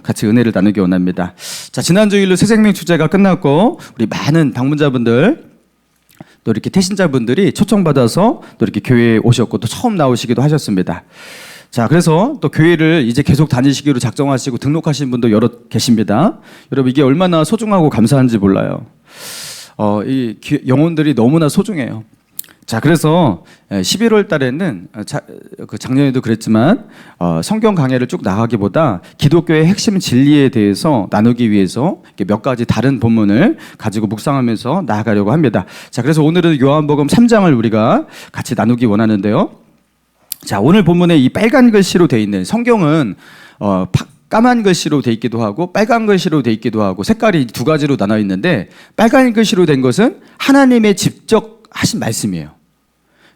같이 은혜를 나누기 원합니다. 자, 지난 주일로 새생명 축제가 끝났고 우리 많은 방문자분들 또 이렇게 태신자분들이 초청받아서 또 이렇게 교회에 오셨고 또 처음 나오시기도 하셨습니다. 자, 그래서 또 교회를 이제 계속 다니시기로 작정하시고 등록하신 분도 여러 계십니다. 여러분, 이게 얼마나 소중하고 감사한지 몰라요. 이 영혼들이 너무나 소중해요. 자, 그래서 11월 달에는 작년에도 그랬지만 성경 강해를 쭉 나가기보다 기독교의 핵심 진리에 대해서 나누기 위해서 몇 가지 다른 본문을 가지고 묵상하면서 나아가려고 합니다. 자, 그래서 오늘은 요한복음 3장을 우리가 같이 나누기 원하는데요. 자, 오늘 본문에 이 빨간 글씨로 돼 있는 성경은 까만 글씨로 돼 있기도 하고 빨간 글씨로 돼 있기도 하고 색깔이 두 가지로 나눠 있는데, 빨간 글씨로 된 것은 하나님의 직접 하신 말씀이에요.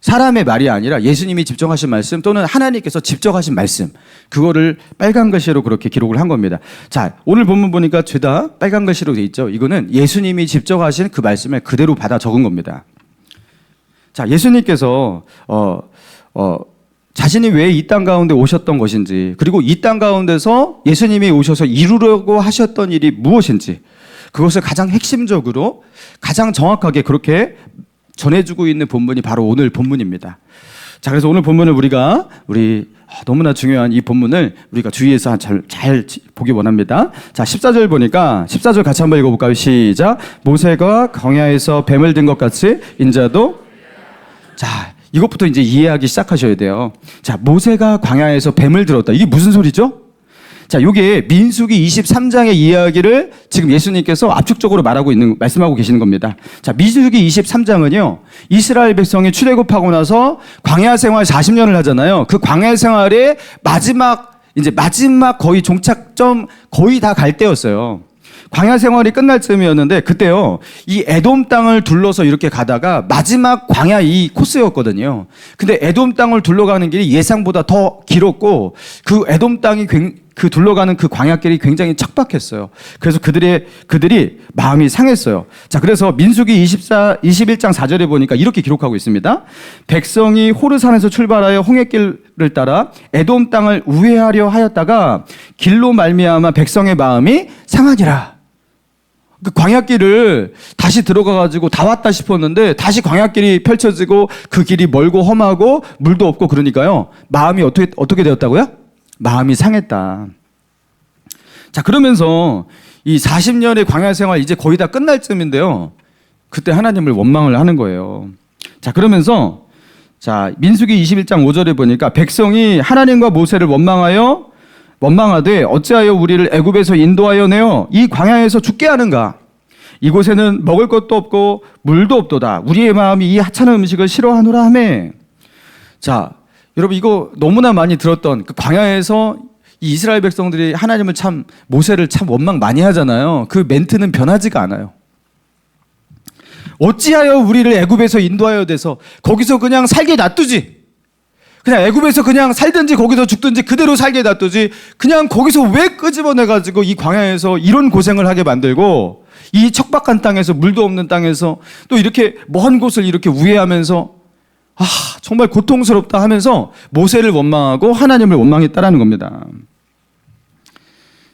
사람의 말이 아니라 예수님이 직접 하신 말씀 또는 하나님께서 직접 하신 말씀, 그거를 빨간 글씨로 그렇게 기록을 한 겁니다. 자, 오늘 본문 보니까 죄다 빨간 글씨로 돼 있죠. 이거는 예수님이 직접 하신 그 말씀을 그대로 받아 적은 겁니다. 자, 예수님께서 자신이 왜 이 땅 가운데 오셨던 것인지, 그리고 이 땅 가운데서 예수님이 오셔서 이루려고 하셨던 일이 무엇인지, 그것을 가장 핵심적으로 가장 정확하게 그렇게 전해주고 있는 본문이 바로 오늘 본문입니다. 자, 그래서 오늘 본문을 우리 너무나 중요한 이 본문을 우리가 주의해서 잘 보기 원합니다. 자, 14절 보니까 14절 같이 한번 읽어볼까요? 시작. 모세가 광야에서 뱀을 든 것 같이 인자도. 자, 이것부터 이제 이해하기 시작하셔야 돼요. 자, 모세가 광야에서 뱀을 들었다. 이게 무슨 소리죠? 자, 이게 민수기 23장의 이야기를 지금 예수님께서 압축적으로 말씀하고 계시는 겁니다. 자, 민수기 23장은요, 이스라엘 백성이 출애굽하고 나서 광야 생활 40년을 하잖아요. 그 광야 생활의 마지막 거의 종착점 거의 다 갈 때였어요. 광야 생활이 끝날 쯤이었는데, 그때요, 이 에돔 땅을 둘러서 이렇게 가다가 마지막 광야 이 코스였거든요. 근데 에돔 땅을 둘러가는 길이 예상보다 더 길었고, 그 에돔 땅이 둘러가는 그 광야길이 굉장히 척박했어요. 그래서 그들이 마음이 상했어요. 자, 그래서 민수기 21장 4절에 보니까 이렇게 기록하고 있습니다. 백성이 호르산에서 출발하여 홍해길을 따라 에돔 땅을 우회하려 하였다가 길로 말미암아 백성의 마음이 상하니라. 그 광야길을 다시 들어가가지고 다 왔다 싶었는데 다시 광야길이 펼쳐지고 그 길이 멀고 험하고 물도 없고, 그러니까요, 마음이 어떻게 되었다고요? 마음이 상했다. 자, 그러면서 이 40년의 광야 생활 이제 거의 다 끝날 쯤인데요, 그때 하나님을 원망을 하는 거예요. 자, 그러면서 자, 민수기 21장 5절에 보니까 백성이 하나님과 모세를 원망하되 어찌하여 우리를 애굽에서 인도하여 내어 이 광야에서 죽게 하는가? 이곳에는 먹을 것도 없고 물도 없도다. 우리의 마음이 이 하찮은 음식을 싫어하노라 하며. 자, 여러분, 이거 너무나 많이 들었던 그 광야에서 이 이스라엘 백성들이 모세를 참 원망 많이 하잖아요. 그 멘트는 변하지가 않아요. 어찌하여 우리를 애굽에서 인도하여 돼서 거기서 그냥 살게 놔두지. 그냥 애굽에서 그냥 살든지 거기서 죽든지 그대로 살게 놔두지. 그냥 거기서 왜 끄집어내가지고 이 광야에서 이런 고생을 하게 만들고, 이 척박한 땅에서, 물도 없는 땅에서 또 이렇게 먼 곳을 이렇게 우회하면서 정말 고통스럽다 하면서 모세를 원망하고 하나님을 원망했다라는 겁니다.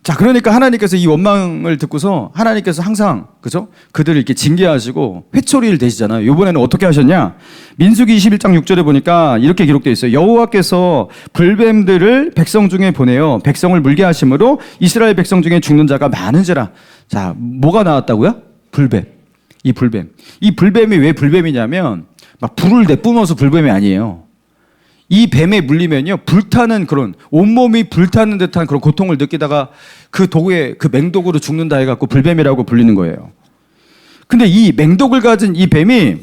자, 그러니까 하나님께서 이 원망을 듣고서 하나님께서 항상, 그죠? 그들을 이렇게 징계하시고 회초리를 대시잖아요. 이번에는 어떻게 하셨냐? 민수기 21장 6절에 보니까 이렇게 기록되어 있어요. 여호와께서 불뱀들을 백성 중에 보내어 백성을 물게 하심으로 이스라엘 백성 중에 죽는 자가 많은지라. 자, 뭐가 나왔다고요? 불뱀. 이 불뱀이 왜 불뱀이냐면 막 불을 내뿜어서 불뱀이 아니에요. 이 뱀에 물리면요, 불타는 그런, 온몸이 불타는 듯한 그런 고통을 느끼다가 그 맹독으로 죽는다 해갖고 불뱀이라고 불리는 거예요. 근데 이 맹독을 가진 이 뱀이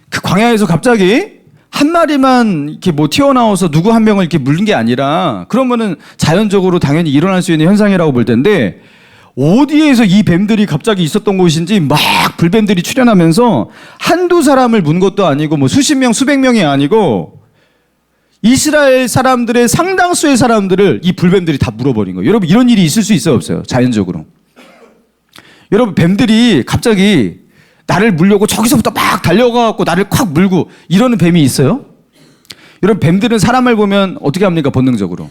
그 광야에서 갑자기 한 마리만 이렇게 튀어나와서 누구 한 명을 이렇게 물린 게 아니라, 그러면은 자연적으로 당연히 일어날 수 있는 현상이라고 볼 텐데, 어디에서 이 뱀들이 갑자기 있었던 곳인지 막 불뱀들이 출현하면서 한두 사람을 문 것도 아니고 수십 명, 수백 명이 아니고 이스라엘 사람들의 상당수의 사람들을 이 불뱀들이 다 물어버린 거예요. 여러분, 이런 일이 있을 수 있어요, 없어요? 자연적으로. 여러분, 뱀들이 갑자기 나를 물려고 저기서부터 막 달려가고 나를 콱 물고 이러는 뱀이 있어요? 여러분, 뱀들은 사람을 보면 어떻게 합니까? 본능적으로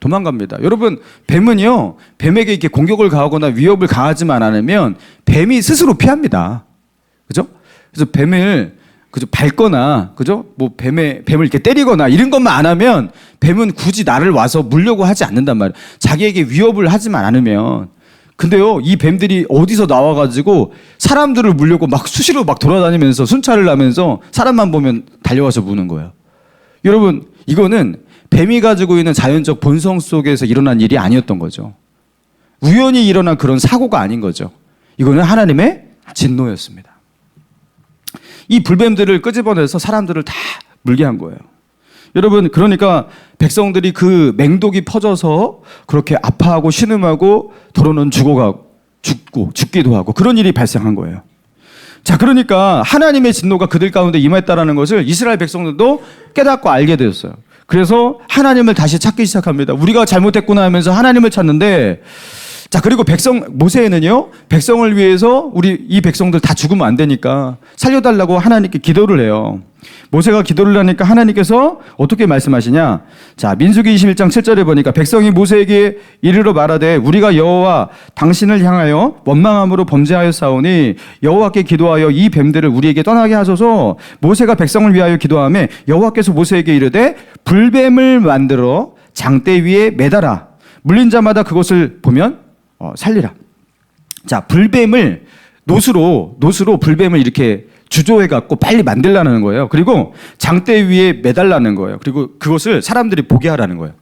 도망갑니다. 여러분, 뱀은요, 뱀에게 이렇게 공격을 가하거나 위협을 가하지만 않으면 뱀이 스스로 피합니다. 그죠? 그래서 뱀을 그죠 밟거나 그죠 뭐 뱀을 이렇게 때리거나 이런 것만 안 하면 뱀은 굳이 나를 와서 물려고 하지 않는단 말이에요. 자기에게 위협을 하지만 않으면. 근데요, 이 뱀들이 어디서 나와가지고 사람들을 물려고 막 수시로 막 돌아다니면서 순찰을 하면서 사람만 보면 달려와서 무는 거예요. 여러분, 이거는 뱀이 가지고 있는 자연적 본성 속에서 일어난 일이 아니었던 거죠. 우연히 일어난 그런 사고가 아닌 거죠. 이거는 하나님의 진노였습니다. 이 불뱀들을 끄집어내서 사람들을 다 물게 한 거예요. 여러분, 그러니까 백성들이 그 맹독이 퍼져서 그렇게 아파하고 신음하고 더러는 죽기도 하고 그런 일이 발생한 거예요. 자, 그러니까 하나님의 진노가 그들 가운데 임했다라는 것을 이스라엘 백성들도 깨닫고 알게 되었어요. 그래서 하나님을 다시 찾기 시작합니다. 우리가 잘못했구나 하면서 하나님을 찾는데, 자, 그리고 모세는요, 백성을 위해서 우리 이 백성들 다 죽으면 안 되니까 살려달라고 하나님께 기도를 해요. 모세가 기도를 하니까 하나님께서 어떻게 말씀하시냐? 자, 민수기 21장 7절에 보니까 백성이 모세에게 이르러 말하되 우리가 여호와 당신을 향하여 원망함으로 범죄하였사오니 여호와께 기도하여 이 뱀들을 우리에게 떠나게 하소서. 모세가 백성을 위하여 기도하며 여호와께서 모세에게 이르되 불뱀을 만들어 장대 위에 매달아 물린 자마다 그것을 보면 살리라. 자, 불뱀을 노수로 불뱀을 이렇게 주조해 갖고 빨리 만들라는 거예요. 그리고 장대 위에 매달라는 거예요. 그리고 그것을 사람들이 보게 하라는 거예요.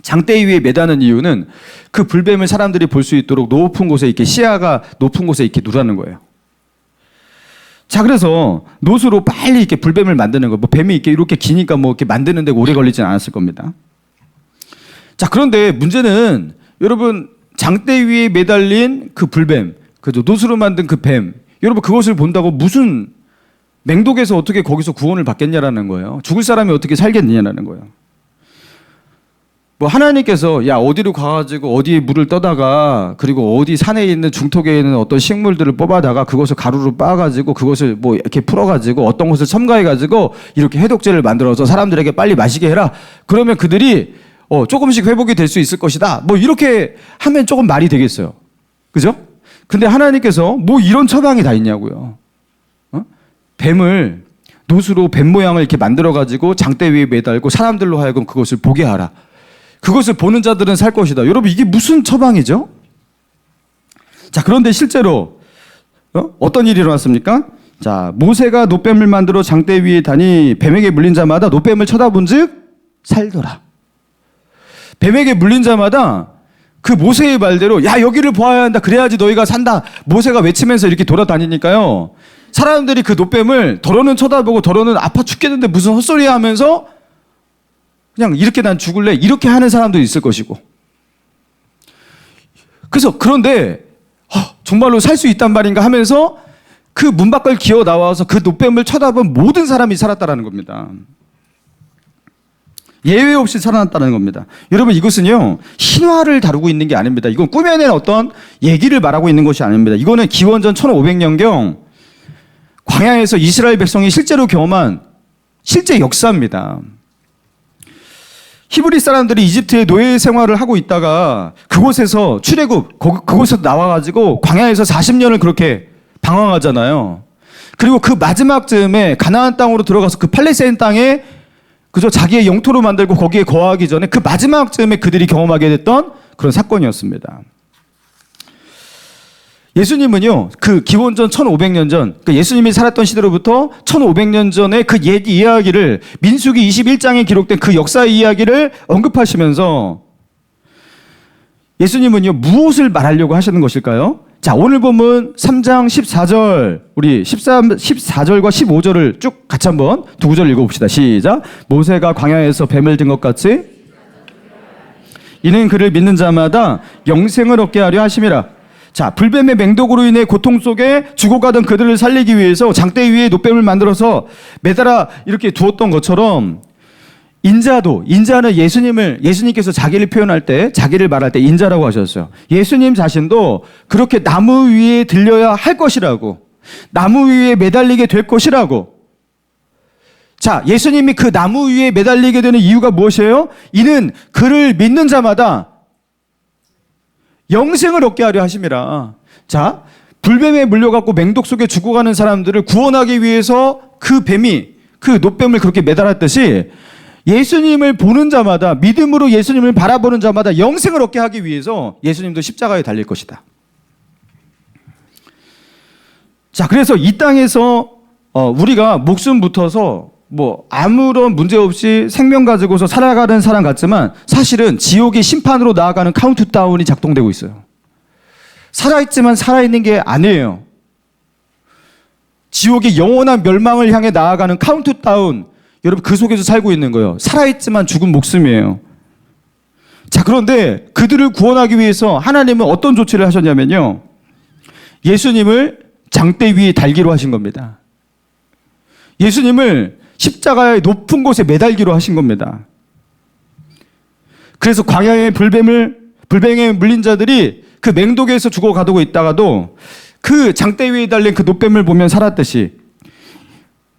장대 위에 매다는 이유는 그 불뱀을 사람들이 볼 수 있도록 높은 곳에 이렇게 시야가 높은 곳에 이렇게 두라는 거예요. 자, 그래서 노수로 빨리 이렇게 불뱀을 만드는 거예요. 뭐 뱀이 이렇게 기니까 뭐 이렇게 만드는데 오래 걸리진 않았을 겁니다. 자, 그런데 문제는 여러분, 장대 위에 매달린 그 불뱀, 그죠? 노수로 만든 그 뱀, 여러분 그것을 본다고 무슨 맹독에서 어떻게 거기서 구원을 받겠냐라는 거예요. 죽을 사람이 어떻게 살겠느냐라는 거예요. 뭐 하나님께서 야 어디로 가가지고 어디에 물을 떠다가 그리고 어디 산에 있는 중턱에 있는 어떤 식물들을 뽑아다가 그것을 가루로 빻아가지고 그것을 뭐 이렇게 풀어가지고 어떤 곳을 첨가해가지고 이렇게 해독제를 만들어서 사람들에게 빨리 마시게 해라. 그러면 그들이 조금씩 회복이 될 수 있을 것이다. 뭐 이렇게 하면 조금 말이 되겠어요. 그죠? 근데 하나님께서 뭐 이런 처방이 다 있냐고요. 뱀을 노수로 뱀 모양을 이렇게 만들어가지고 장대 위에 매달고 사람들로 하여금 그것을 보게 하라. 그것을 보는 자들은 살 것이다. 여러분, 이게 무슨 처방이죠? 자, 그런데 실제로 어떤 일이 일어났습니까? 자, 모세가 놋뱀을 만들어 장대 위에 다니 뱀에게 물린 자마다 놋뱀을 쳐다본즉 살더라. 뱀에게 물린 자마다 그 모세의 말대로 야 여기를 보아야 한다. 그래야지 너희가 산다. 모세가 외치면서 이렇게 돌아다니니까요. 사람들이 그 놋뱀을 더러는 쳐다보고 더러는 아파 죽겠는데 무슨 헛소리 하면서 그냥 이렇게 난 죽을래. 이렇게 하는 사람도 있을 것이고. 그래서 그런데 정말로 살 수 있단 말인가 하면서 그 문 밖을 기어 나와서 그 놋뱀을 쳐다본 모든 사람이 살았다라는 겁니다. 예외 없이 살아났다는 겁니다. 여러분, 이것은요 신화를 다루고 있는 게 아닙니다. 이건 꾸며낸 어떤 얘기를 말하고 있는 것이 아닙니다. 이거는 기원전 1500년경 광야에서 이스라엘 백성이 실제로 경험한 실제 역사입니다. 히브리 사람들이 이집트의 노예 생활을 하고 있다가 그곳에서 출애굽, 그곳에서 나와가지고 광야에서 40년을 그렇게 방황하잖아요. 그리고 그 마지막 즈음에 가나안 땅으로 들어가서 그 팔레스타인 땅에 그저 자기의 영토로 만들고 거기에 거하기 전에 그 마지막 즈음에 그들이 경험하게 됐던 그런 사건이었습니다. 예수님은요, 그 기원전 1500년 전, 그러니까 예수님이 살았던 시대로부터 1500년 전의 그 옛 이야기를 민수기 21장에 기록된 그 역사의 이야기를 언급하시면서 예수님은요, 무엇을 말하려고 하시는 것일까요? 자, 오늘 본문 3장 14절, 우리 14절과 15절을 쭉 같이 한번 두 구절 읽어봅시다. 시작. 모세가 광야에서 뱀을 든 것 같이 이는 그를 믿는 자마다 영생을 얻게 하려 하심이라. 자, 불뱀의 맹독으로 인해 고통 속에 죽어가던 그들을 살리기 위해서 장대 위에 놋뱀을 만들어서 매달아 이렇게 두었던 것처럼 인자는 예수님께서 자기를 표현할 때, 자기를 말할 때 인자라고 하셨어요. 예수님 자신도 그렇게 나무 위에 들려야 할 것이라고, 나무 위에 매달리게 될 것이라고. 자, 예수님이 그 나무 위에 매달리게 되는 이유가 무엇이에요? 이는 그를 믿는 자마다 영생을 얻게 하려 하심이라. 자, 불뱀에 물려갖고 맹독 속에 죽어가는 사람들을 구원하기 위해서 그 뱀이, 그 놋뱀을 그렇게 매달았듯이 예수님을 보는 자마다, 믿음으로 예수님을 바라보는 자마다 영생을 얻게 하기 위해서 예수님도 십자가에 달릴 것이다. 자, 그래서 이 땅에서 우리가 목숨 붙어서 뭐 아무런 문제 없이 생명 가지고서 살아가는 사람 같지만 사실은 지옥의 심판으로 나아가는 카운트다운이 작동되고 있어요. 살아있지만 살아있는 게 아니에요. 지옥의 영원한 멸망을 향해 나아가는 카운트다운, 여러분 그 속에서 살고 있는 거예요. 살아있지만 죽은 목숨이에요. 자, 그런데 그들을 구원하기 위해서 하나님은 어떤 조치를 하셨냐면요, 예수님을 장대 위에 달기로 하신 겁니다. 예수님을 십자가의 높은 곳에 매달기로 하신 겁니다. 그래서 광야의 불뱀에 물린 자들이 그 맹독에서 죽어가고 있다가도 그 장대 위에 달린 그 놋뱀을 보면 살았듯이,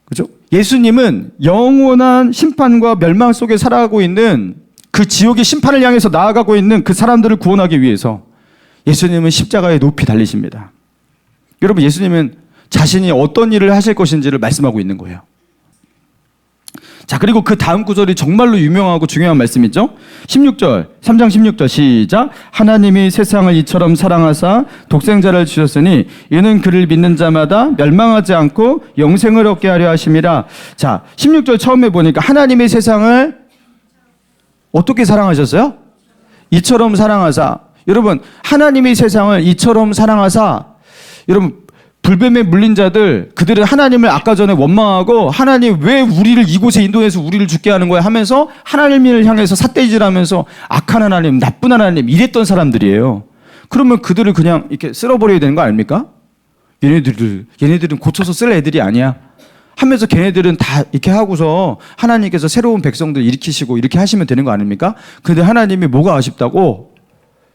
그죠? 예수님은 영원한 심판과 멸망 속에 살아가고 있는 그 지옥의 심판을 향해서 나아가고 있는 그 사람들을 구원하기 위해서 예수님은 십자가에 높이 달리십니다. 여러분, 예수님은 자신이 어떤 일을 하실 것인지를 말씀하고 있는 거예요. 자, 그리고 그 다음 구절이 정말로 유명하고 중요한 말씀이죠. 16절, 3장 16절 시작. 하나님이 세상을 이처럼 사랑하사 독생자를 주셨으니 이는 그를 믿는 자마다 멸망하지 않고 영생을 얻게 하려 하심이라. 자, 16절 처음에 보니까 하나님이 세상을 어떻게 사랑하셨어요? 이처럼 사랑하사. 여러분, 하나님이 세상을 이처럼 사랑하사, 여러분, 불뱀에 물린 자들, 그들은 하나님을 아까 전에 원망하고 하나님 왜 우리를 이곳에 인도해서 우리를 죽게 하는 거야 하면서 하나님을 향해서 삿대질하면서 악한 하나님, 나쁜 하나님 이랬던 사람들이에요. 그러면 그들을 그냥 이렇게 쓸어버려야 되는 거 아닙니까? 얘네들은 고쳐서 쓸 애들이 아니야 하면서 걔네들은 다 이렇게 하고서 하나님께서 새로운 백성들 일으키시고 이렇게 하시면 되는 거 아닙니까? 근데 하나님이 뭐가 아쉽다고?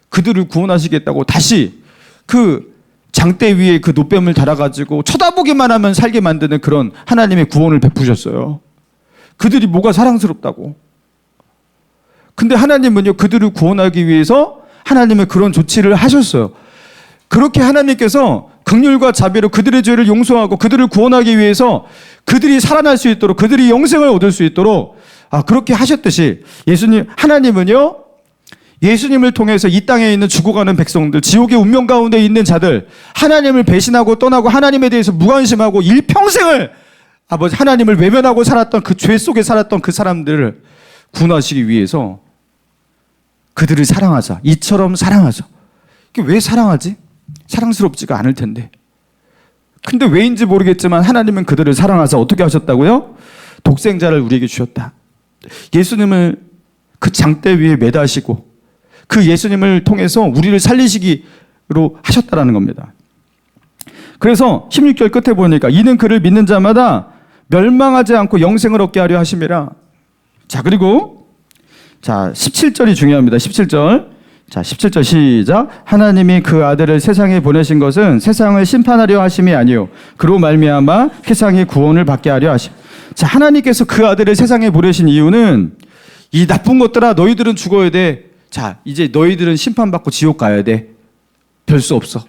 그들을 구원하시겠다고 다시 그 장대 위에 그 놋뱀을 달아가지고 쳐다보기만 하면 살게 만드는 그런 하나님의 구원을 베푸셨어요. 그들이 뭐가 사랑스럽다고. 근데 하나님은요, 그들을 구원하기 위해서 하나님의 그런 조치를 하셨어요. 그렇게 하나님께서 긍휼과 자비로 그들의 죄를 용서하고 그들을 구원하기 위해서 그들이 살아날 수 있도록, 그들이 영생을 얻을 수 있도록 그렇게 하셨듯이 하나님은요, 예수님을 통해서 이 땅에 있는 죽어가는 백성들, 지옥의 운명 가운데 있는 자들, 하나님을 배신하고 떠나고 하나님에 대해서 무관심하고 일평생을 하나님을 외면하고 살았던 그 죄 속에 살았던 그 사람들을 구원하시기 위해서 그들을 사랑하사, 이처럼 사랑하사. 이게 왜 사랑하지? 사랑스럽지가 않을 텐데. 근데 왜인지 모르겠지만 하나님은 그들을 사랑하사 어떻게 하셨다고요? 독생자를 우리에게 주셨다. 예수님을 그 장대 위에 매다시고 그 예수님을 통해서 우리를 살리시기로 하셨다라는 겁니다. 그래서 16절 끝에 보니까 이는 그를 믿는 자마다 멸망하지 않고 영생을 얻게 하려 하심이라. 자, 그리고 17절이 중요합니다. 17절. 자, 17절 시작. 하나님이 그 아들을 세상에 보내신 것은 세상을 심판하려 하심이 아니요 그로 말미암아 세상의 구원을 받게 하려 하심. 자, 하나님께서 그 아들을 세상에 보내신 이유는 이 나쁜 것들아 너희들은 죽어야 돼. 자, 이제 너희들은 심판받고 지옥 가야 돼. 별 수 없어.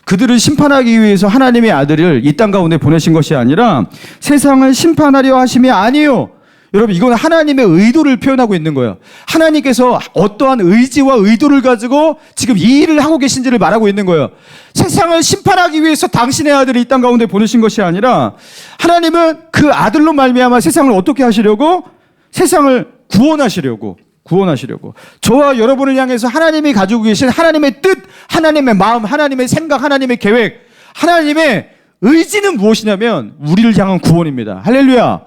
그들을 심판하기 위해서 하나님의 아들을 이 땅 가운데 보내신 것이 아니라 세상을 심판하려 하심이 아니요. 여러분, 이건 하나님의 의도를 표현하고 있는 거예요. 하나님께서 어떠한 의지와 의도를 가지고 지금 이 일을 하고 계신지를 말하고 있는 거예요. 세상을 심판하기 위해서 당신의 아들을 이 땅 가운데 보내신 것이 아니라 하나님은 그 아들로 말미암아 세상을 어떻게 하시려고? 세상을 구원하시려고. 저와 여러분을 향해서 하나님이 가지고 계신 하나님의 뜻, 하나님의 마음, 하나님의 생각, 하나님의 계획, 하나님의 의지는 무엇이냐면 우리를 향한 구원입니다. 할렐루야.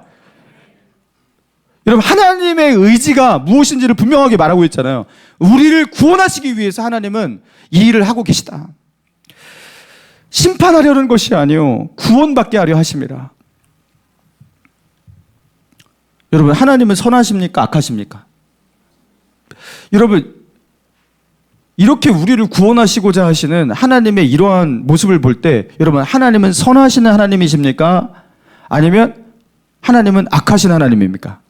여러분, 하나님의 의지가 무엇인지를 분명하게 말하고 있잖아요. 우리를 구원하시기 위해서 하나님은 이 일을 하고 계시다. 심판하려는 것이 아니요 구원받게 하려 하심이라. 여러분, 하나님은 선하십니까? 악하십니까? 여러분, 이렇게 우리를 구원하시고자 하시는 하나님의 이러한 모습을 볼 때 여러분, 하나님은 선하시는 하나님이십니까? 아니면 하나님은 악하신 하나님입니까?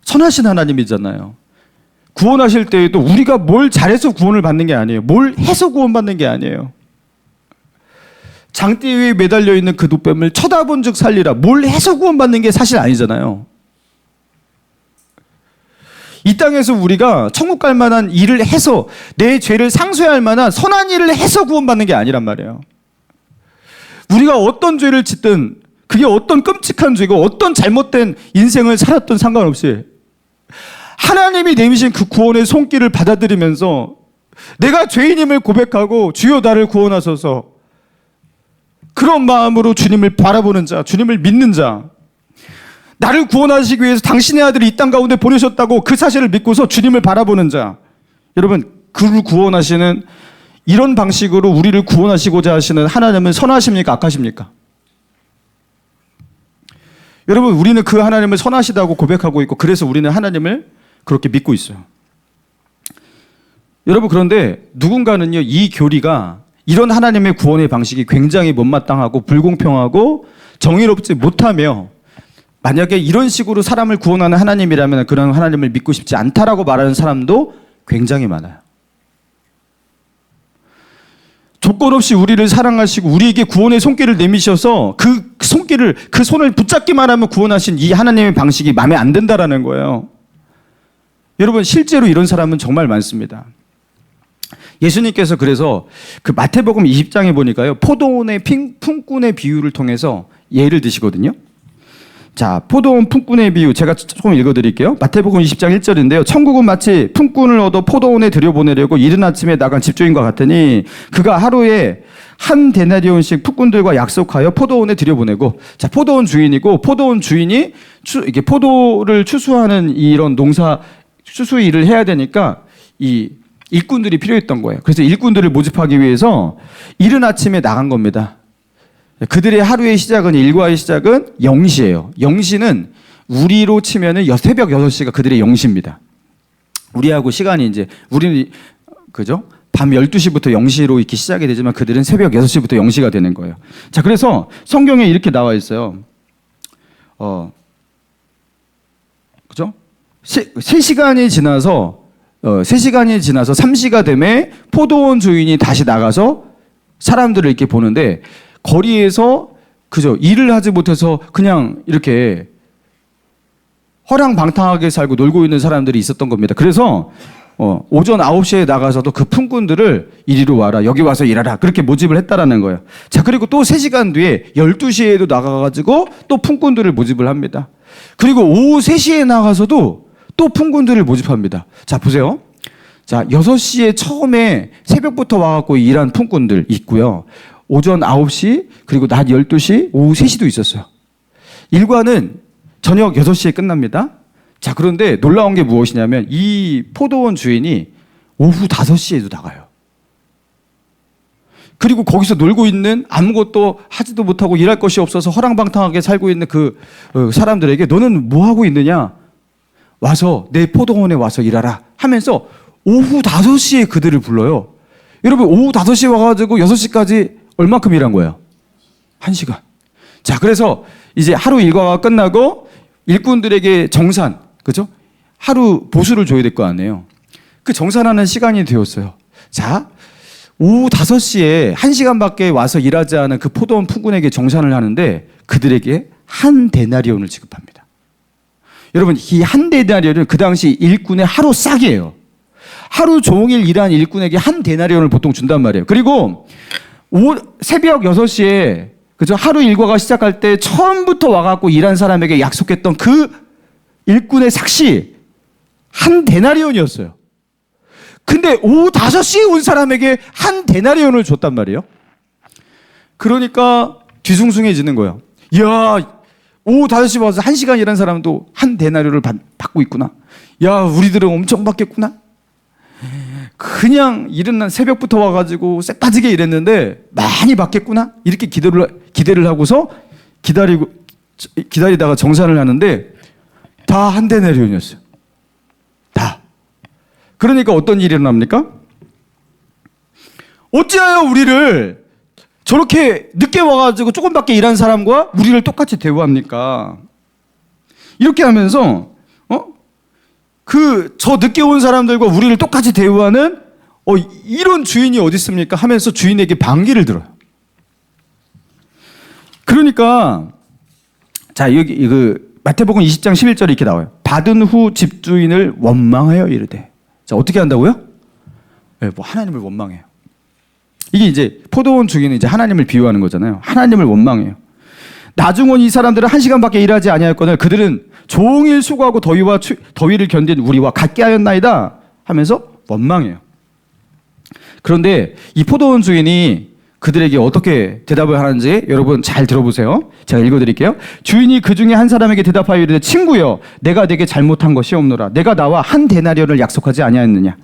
선하신 하나님이잖아요. 구원하실 때에도 우리가 뭘 잘해서 구원을 받는 게 아니에요. 뭘 해서 구원받는 게 아니에요. 장대 위에 매달려 있는 그 노뱀을 쳐다본 즉 살리라. 뭘 해서 구원받는 게 사실 아니잖아요. 이 땅에서 우리가 천국 갈 만한 일을 해서 내 죄를 상쇄할 만한 선한 일을 해서 구원받는 게 아니란 말이에요. 우리가 어떤 죄를 짓든 그게 어떤 끔찍한 죄고 어떤 잘못된 인생을 살았든 상관없이 하나님이 내미신 그 구원의 손길을 받아들이면서 내가 죄인임을 고백하고 주여 나를 구원하소서, 그런 마음으로 주님을 바라보는 자, 주님을 믿는 자, 나를 구원하시기 위해서 당신의 아들을 이 땅 가운데 보내셨다고 그 사실을 믿고서 주님을 바라보는 자, 여러분, 그를 구원하시는 이런 방식으로 우리를 구원하시고자 하시는 하나님은 선하십니까? 악하십니까? 여러분, 우리는 그 하나님을 선하시다고 고백하고 있고 그래서 우리는 하나님을 그렇게 믿고 있어요. 여러분, 그런데 누군가는요, 이 교리가 이런 하나님의 구원의 방식이 굉장히 못마땅하고 불공평하고 정의롭지 못하며 만약에 이런 식으로 사람을 구원하는 하나님이라면 그런 하나님을 믿고 싶지 않다라고 말하는 사람도 굉장히 많아요. 조건 없이 우리를 사랑하시고 우리에게 구원의 손길을 내미셔서 그 손길을, 그 손을 붙잡기만 하면 구원하신 이 하나님의 방식이 마음에 안 든다라는 거예요. 여러분, 실제로 이런 사람은 정말 많습니다. 예수님께서 그래서 그 마태복음 20장에 보니까요, 포도원의 품꾼의 비유를 통해서 예를 드시거든요. 자, 포도원 품꾼의 비유 제가 조금 읽어드릴게요. 마태복음 20장 1절인데요. 천국은 마치 품꾼을 얻어 포도원에 들여보내려고 이른 아침에 나간 집주인과 같으니 그가 하루에 한 데나리온씩 품꾼들과 약속하여 포도원에 들여보내고, 자, 포도원 주인이고 포도원 주인이 이게 포도를 추수하는 이런 농사 추수 일을 해야 되니까 이 일꾼들이 필요했던 거예요. 그래서 일꾼들을 모집하기 위해서 이른 아침에 나간 겁니다. 그들의 하루의 시작은, 일과의 시작은 0시예요. 0시는 우리로 치면은 새벽 6시가 그들의 0시입니다. 우리하고 시간이 이제, 우리는, 그죠? 밤 12시부터 0시로 이렇게 시작이 되지만 그들은 새벽 6시부터 0시가 되는 거예요. 자, 그래서 성경에 이렇게 나와 있어요. 그죠? 3시간이 지나서 3시가 되면 포도원 주인이 다시 나가서 사람들을 이렇게 보는데, 거리에서 그죠, 일을 하지 못해서 그냥 이렇게 허랑방탕하게 살고 놀고 있는 사람들이 있었던 겁니다. 그래서 오전 9시에 나가서도 그 품꾼들을 이리로 와라, 여기 와서 일하라, 그렇게 모집을 했다라는 거예요. 자, 그리고 또 3시간 뒤에 12시에도 나가가지고 또 품꾼들을 모집을 합니다. 그리고 오후 3시에 나가서도 또 품꾼들을 모집합니다. 자, 보세요. 자, 6시에 처음에 새벽부터 와갖고 일한 품꾼들 있고요. 오전 9시, 그리고 낮 12시, 오후 3시도 있었어요. 일과는 저녁 6시에 끝납니다. 자, 그런데 놀라운 게 무엇이냐면 이 포도원 주인이 오후 5시에도 나가요. 그리고 거기서 놀고 있는, 아무것도 하지도 못하고 일할 것이 없어서 허랑방탕하게 살고 있는 그 사람들에게 너는 뭐 하고 있느냐? 와서 내 포도원에 와서 일하라 하면서 오후 5시에 그들을 불러요. 여러분, 오후 5시에 와가지고 6시까지 얼마큼 일한 거예요? 1시간. 자, 그래서 이제 하루 일과가 끝나고 일꾼들에게 정산, 그죠? 하루 보수를 줘야 될 거 아니에요. 그 정산하는 시간이 되었어요. 자, 오후 5시에 1시간밖에 와서 일하지 않은 그 포도원 품꾼에게 정산을 하는데 그들에게 한 데나리온을 지급합니다. 여러분, 이 한 데나리온은 그 당시 일꾼의 하루 싹이에요. 하루 종일 일한 일꾼에게 한 데나리온을 보통 준단 말이에요. 그리고 새벽 6시에, 그죠? 하루 일과가 시작할 때 처음부터 와갖고 일한 사람에게 약속했던 그 일꾼의 삭시 한 데나리온이었어요. 근데 오후 5시에 온 사람에게 한 데나리온을 줬단 말이에요. 그러니까 뒤숭숭해지는 거예요. 이야, 오후 5시 와서 1시간 일한 사람도 한 데나리온을 받고 있구나. 야, 우리들은 엄청 받겠구나. 그냥 이른 새벽부터 와가지고 쎄빠지게 일했는데 많이 받겠구나, 이렇게 기대를 하고서 기다리다가 정산을 하는데 다 한 데나리온이었어요. 다. 그러니까 어떤 일이 일어납니까? 어찌하여 우리를 저렇게 늦게 와가지고 조금밖에 일한 사람과 우리를 똑같이 대우합니까? 이렇게 하면서 저 늦게 온 사람들과 우리를 똑같이 대우하는 이런 주인이 어디 있습니까? 하면서 주인에게 반기를 들어요. 그러니까 자 여기 마태복음 20장 11절에 이렇게 나와요. 받은 후 집주인을 원망하여 이르되. 자 어떻게 한다고요? 네, 뭐 하나님을 원망해요. 이게 이제 포도원 주인은 이제 하나님을 비유하는 거잖아요. 하나님을 원망해요. 나중 온 이 사람들은 1시간밖에 일하지 아니하였거늘 그들은 종일 수고하고 더위를 견딘 우리와 같게 하였나이다 하면서 원망해요. 그런데 이 포도원 주인이 그들에게 어떻게 대답을 하는지 여러분 잘 들어보세요. 제가 읽어드릴게요. 주인이 그 중에 한 사람에게 대답하여 이르되 친구여 내가 내게 잘못한 것이 없노라. 내가 나와 한 데나리온을 약속하지 아니하였느냐.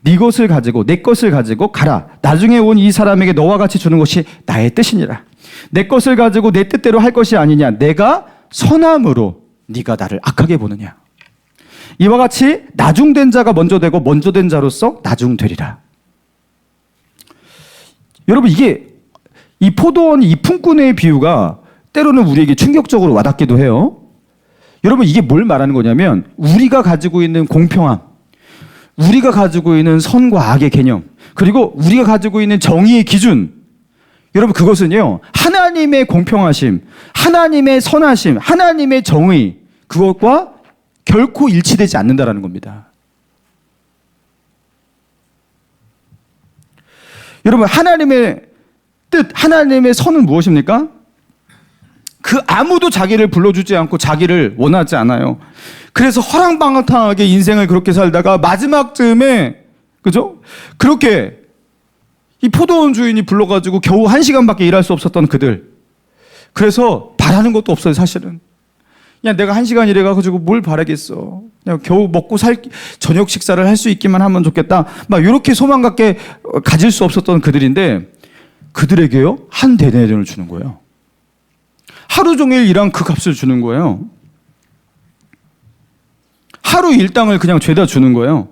네 것을 가지고 내 것을 가지고 가라. 나중에 온 이 사람에게 너와 같이 주는 것이 나의 뜻이니라. 내 것을 가지고 내 뜻대로 할 것이 아니냐. 내가 선함으로 네가 나를 악하게 보느냐. 이와 같이 나중된 자가 먼저 되고 먼저 된 자로서 나중되리라. 여러분 이게 이 포도원 이 품꾼의 비유가 때로는 우리에게 충격적으로 와닿기도 해요. 여러분 이게 뭘 말하는 거냐면 우리가 가지고 있는 공평함, 우리가 가지고 있는 선과 악의 개념, 그리고 우리가 가지고 있는 정의의 기준, 여러분 그것은요 하나님의 공평하심, 하나님의 선하심, 하나님의 정의, 그것과 결코 일치되지 않는다라는 겁니다. 여러분 하나님의 뜻, 하나님의 선은 무엇입니까? 그 아무도 자기를 불러주지 않고 자기를 원하지 않아요. 그래서 허랑방탕하게 인생을 그렇게 살다가 마지막쯤에 그죠? 그렇게 이 포도원 주인이 불러가지고 겨우 1시간밖에 일할 수 없었던 그들. 그래서 바라는 것도 없어요 사실은. 그냥 내가 1시간 일해가지고 뭘 바라겠어. 그냥 겨우 먹고 저녁 식사를 할 수 있기만 하면 좋겠다. 막 이렇게 소망 갖게 가질 수 없었던 그들인데 그들에게요 한 데나리온을 주는 거예요. 하루 종일 일한 그 값을 주는 거예요. 하루 일당을 그냥 죄다 주는 거예요.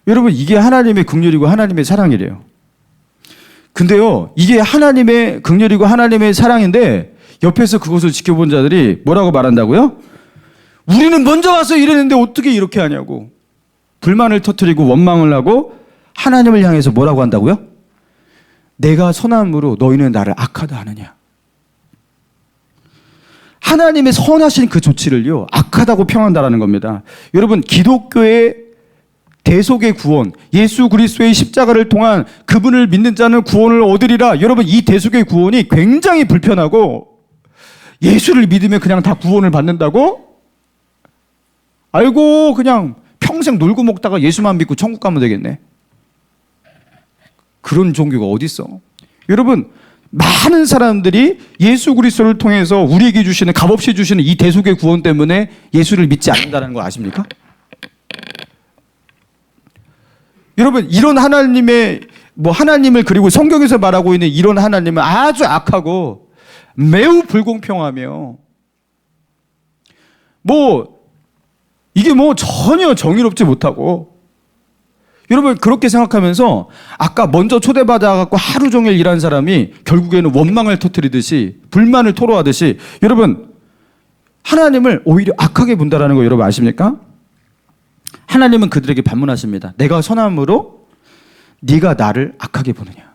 여러분 이게 하나님의 긍휼이고 하나님의 사랑이래요. 근데요 이게 하나님의 긍휼이고 하나님의 사랑인데 옆에서 그것을 지켜본 자들이 뭐라고 말한다고요? 우리는 먼저 와서 일했는데 어떻게 이렇게 하냐고 불만을 터뜨리고 원망을 하고 하나님을 향해서 뭐라고 한다고요? 내가 선함으로 너희는 나를 악하다 하느냐. 하나님의 선하신 그 조치를요 악하다고 평한다라는 겁니다. 여러분 기독교의 대속의 구원, 예수 그리스도의 십자가를 통한 그분을 믿는 자는 구원을 얻으리라. 여러분 이 대속의 구원이 굉장히 불편하고 예수를 믿으면 그냥 다 구원을 받는다고? 알고 그냥 평생 놀고 먹다가 예수만 믿고 천국 가면 되겠네. 그런 종교가 어디 있어? 여러분 많은 사람들이 예수 그리스도를 통해서 우리에게 주시는 값없이 주시는 이 대속의 구원 때문에 예수를 믿지 않는다는 거 아십니까? 여러분 이런 하나님의 하나님을 그리고 성경에서 말하고 있는 이런 하나님은 아주 악하고 매우 불공평하며 이게 전혀 정의롭지 못하고 여러분 그렇게 생각하면서 아까 먼저 초대받아갖고 하루 종일 일한 사람이 결국에는 원망을 터뜨리듯이 불만을 토로하듯이 여러분 하나님을 오히려 악하게 본다라는 거 여러분 아십니까? 하나님은 그들에게 반문하십니다. 내가 선함으로 네가 나를 악하게 보느냐.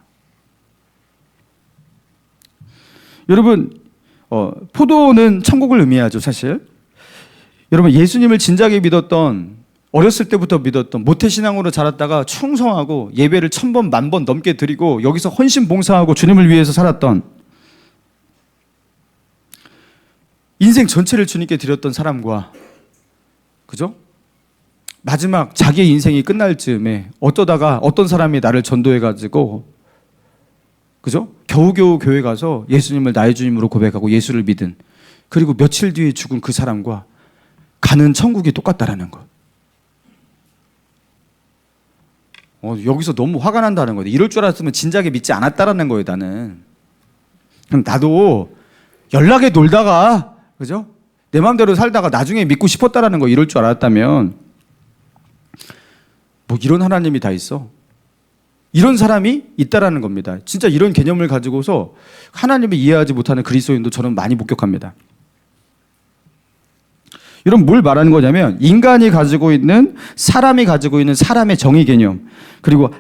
여러분 포도는 천국을 의미하죠 사실. 여러분 예수님을 진작에 믿었던 어렸을 때부터 믿었던 모태신앙으로 자랐다가 충성하고 예배를 1000번, 10,000번 넘게 드리고 여기서 헌신 봉사하고 주님을 위해서 살았던 인생 전체를 주님께 드렸던 사람과 그죠? 마지막 자기의 인생이 끝날 즈음에 어떠다가 어떤 사람이 나를 전도해가지고 그죠? 겨우겨우 교회 가서 예수님을 나의 주님으로 고백하고 예수를 믿은 그리고 며칠 뒤에 죽은 그 사람과 가는 천국이 똑같다라는 것. 여기서 너무 화가 난다는 거예요. 이럴 줄 알았으면 진작에 믿지 않았다라는 거예요 나는. 그럼 나도 연락에 놀다가 그죠? 내 마음대로 살다가 나중에 믿고 싶었다라는 거 이럴 줄 알았다면 이런 하나님이 다 있어. 이런 사람이 있다라는 겁니다. 진짜 이런 개념을 가지고서 하나님을 이해하지 못하는 그리스도인도 저는 많이 목격합니다. 이런 뭘 말하는 거냐면 인간이 가지고 있는 사람이 가지고 있는 사람의 정의 개념, 그리고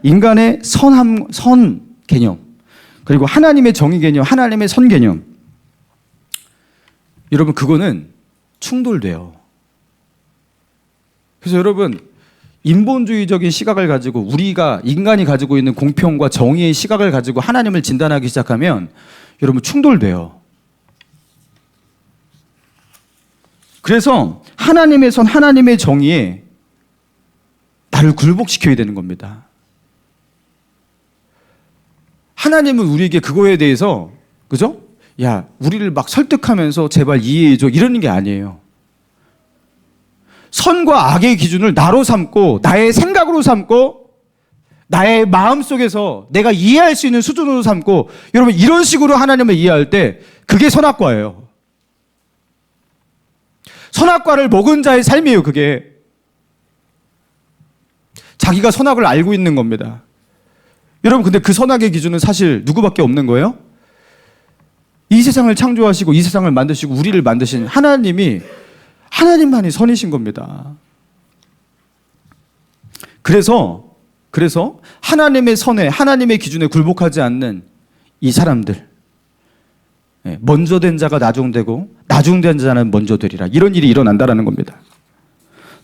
인간의 선 개념, 그리고 하나님의 정의 개념, 하나님의 선 개념. 여러분 그거는 충돌돼요. 그래서 여러분 인본주의적인 시각을 가지고 우리가 인간이 가지고 있는 공평과 정의의 시각을 가지고 하나님을 진단하기 시작하면 여러분 충돌돼요. 그래서 하나님의 선, 하나님의 정의에 나를 굴복시켜야 되는 겁니다. 하나님은 우리에게 그거에 대해서 그죠? 야, 우리를 막 설득하면서 제발 이해해줘 이러는 게 아니에요. 선과 악의 기준을 나로 삼고 나의 생각으로 삼고 나의 마음속에서 내가 이해할 수 있는 수준으로 삼고 여러분 이런 식으로 하나님을 이해할 때 그게 선악과예요. 선악과를 먹은 자의 삶이에요. 그게 자기가 선악을 알고 있는 겁니다. 여러분 근데 그 선악의 기준은 사실 누구밖에 없는 거예요? 이 세상을 창조하시고 이 세상을 만드시고 우리를 만드신 하나님만이 선이신 겁니다. 그래서 하나님의 선에 하나님의 기준에 굴복하지 않는 이 사람들, 먼저 된 자가 나중되고 나중된 자는 먼저 되리라, 이런 일이 일어난다라는 겁니다.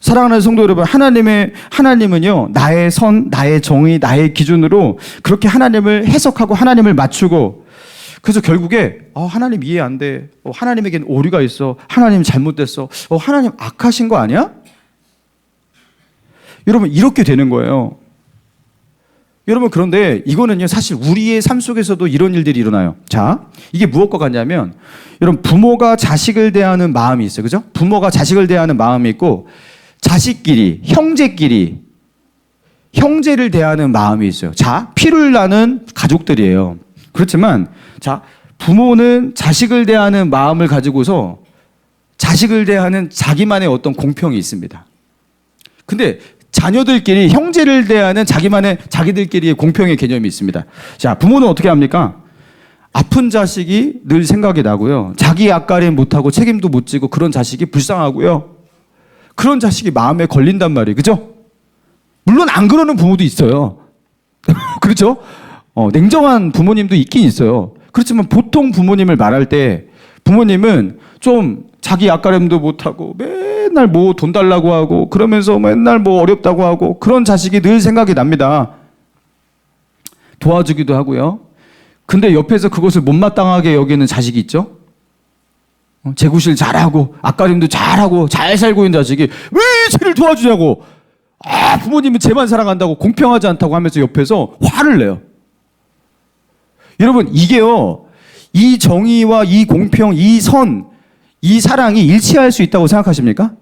사랑하는 성도 여러분, 하나님은요 나의 선, 나의 정의, 나의 기준으로 그렇게 하나님을 해석하고 하나님을 맞추고, 그래서 결국에 하나님 이해 안 돼, 하나님에겐 오류가 있어, 하나님 잘못됐어, 하나님 악하신 거 아니야? 여러분 이렇게 되는 거예요. 여러분 그런데 이거는요 사실 우리의 삶 속에서도 이런 일들이 일어나요. 자, 이게 무엇과 같냐면 여러분 부모가 자식을 대하는 마음이 있어요. 그죠? 부모가 자식을 대하는 마음이 있고 자식끼리, 형제를 대하는 마음이 있어요. 자, 피를 나는 가족들이에요. 그렇지만 자, 부모는 자식을 대하는 마음을 가지고서 자식을 대하는 자기만의 어떤 공평이 있습니다. 근데 자녀들끼리, 형제를 대하는 자기들끼리의 공평의 개념이 있습니다. 자, 부모는 어떻게 합니까? 아픈 자식이 늘 생각이 나고요. 자기 앞가림 못하고 책임도 못 지고 그런 자식이 불쌍하고요. 그런 자식이 마음에 걸린단 말이에요. 그죠? 물론 안 그러는 부모도 있어요. 그렇죠? 냉정한 부모님도 있긴 있어요. 그렇지만 보통 부모님을 말할 때 부모님은 좀 자기 앞가림도 못하고 맨날 뭐 돈 달라고 하고 그러면서 맨날 뭐 어렵다고 하고 그런 자식이 늘 생각이 납니다. 도와주기도 하고요. 근데 옆에서 그것을 못마땅하게 여기는 자식이 있죠. 재구실 잘하고 앞가림도 잘하고 잘 살고 있는 자식이 왜 쟤를 도와주냐고, 부모님은 쟤만 사랑한다고 공평하지 않다고 하면서 옆에서 화를 내요. 여러분 이게요, 이 정의와 이 공평, 이 선, 이 사랑이 일치할 수 있다고 생각하십니까?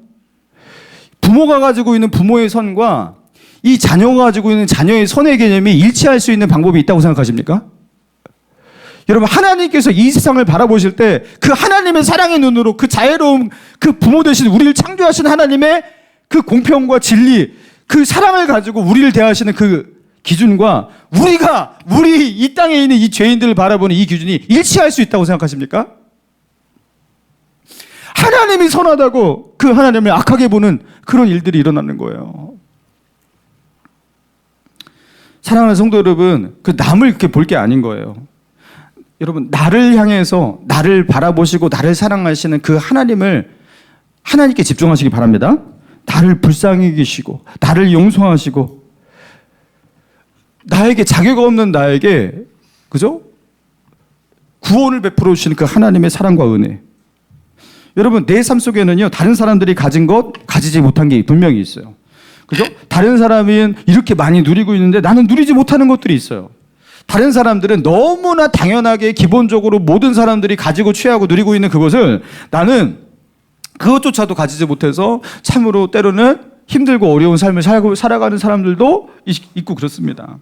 부모가 가지고 있는 부모의 선과 이 자녀가 가지고 있는 자녀의 선의 개념이 일치할 수 있는 방법이 있다고 생각하십니까? 여러분 하나님께서 이 세상을 바라보실 때 그 하나님의 사랑의 눈으로 그 자애로움, 그 부모 되신 우리를 창조하신 하나님의 그 공평과 진리, 그 사랑을 가지고 우리를 대하시는 그 기준과 우리 이 땅에 있는 이 죄인들을 바라보는 이 기준이 일치할 수 있다고 생각하십니까? 하나님이 선하다고 그 하나님을 악하게 보는 그런 일들이 일어나는 거예요. 사랑하는 성도 여러분, 그 남을 이렇게 볼 게 아닌 거예요. 여러분 나를 향해서 나를 바라보시고 나를 사랑하시는 그 하나님께 집중하시기 바랍니다. 나를 불쌍히 여기시고 나를 용서하시고 나에게 자격 없는 나에게, 그죠? 구원을 베풀어 주시는 그 하나님의 사랑과 은혜. 여러분 내 삶 속에는요 다른 사람들이 가진 것, 가지지 못한 게 분명히 있어요. 그죠? 다른 사람은 이렇게 많이 누리고 있는데 나는 누리지 못하는 것들이 있어요. 다른 사람들은 너무나 당연하게 기본적으로 모든 사람들이 가지고 취하고 누리고 있는 그것을 나는 그것조차도 가지지 못해서 참으로 때로는 힘들고 어려운 삶을 살아가는 사람들도 있고 그렇습니다.